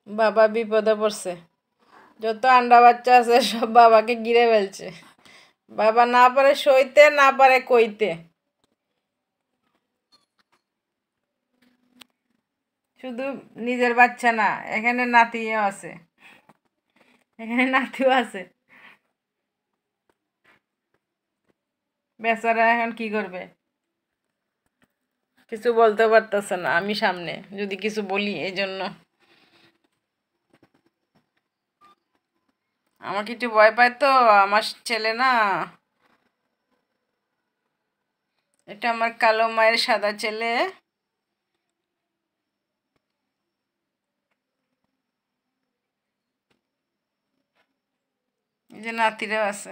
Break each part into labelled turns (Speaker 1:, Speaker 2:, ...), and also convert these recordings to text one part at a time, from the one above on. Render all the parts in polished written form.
Speaker 1: বাবা বিপদে পড়ছে। যত আন্ডা বাচ্চা আছে সব বাবাকে ঘিরে ফেলছে। বাবা না পারে সইতে, না পারে কইতে। শুধু নিজের বাচ্চা না, এখানে নাতিও আছে, এখানে নাতিও আছে। বেচারা এখন কি করবে, কিছু বলতে পারতেছে না। আমি সামনে যদি কিছু বলি এই জন্য আমাকে একটু ভয় পায় তো। আমার ছেলে না, এটা আমার কালো মায়ের সাদা ছেলে। এই যে নাতিরাও আছে।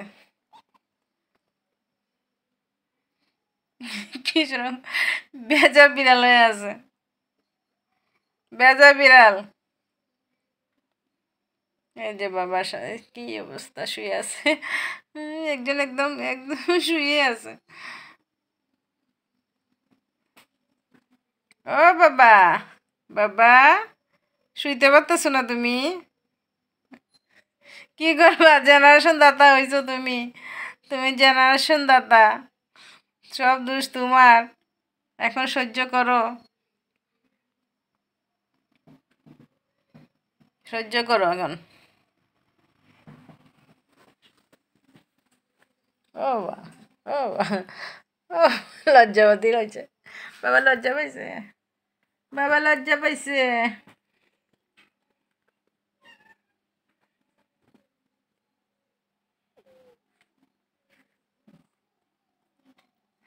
Speaker 1: কিশোর বেজা বিড়াল হয়ে আছে, বেজা বিড়াল। এই যে বাবার সাথে কি অবস্থা, শুয়ে আছে। একজন একদম একদম শুয়ে আছে। ও বাবা, বাবা শুইতে পারতেছো না তুমি? কি করবা, জেনারেশন দাতা হইছো তুমি। তুমি জেনারেশন দাতা, সব দোষ তোমার। এখন সহ্য করো, সহ্য করো এখন। ও বা, ও বা, ও লজ্জাবতী হয়েছে। বাবা লজ্জা পাইছে, বাবা লজ্জা পাইছে।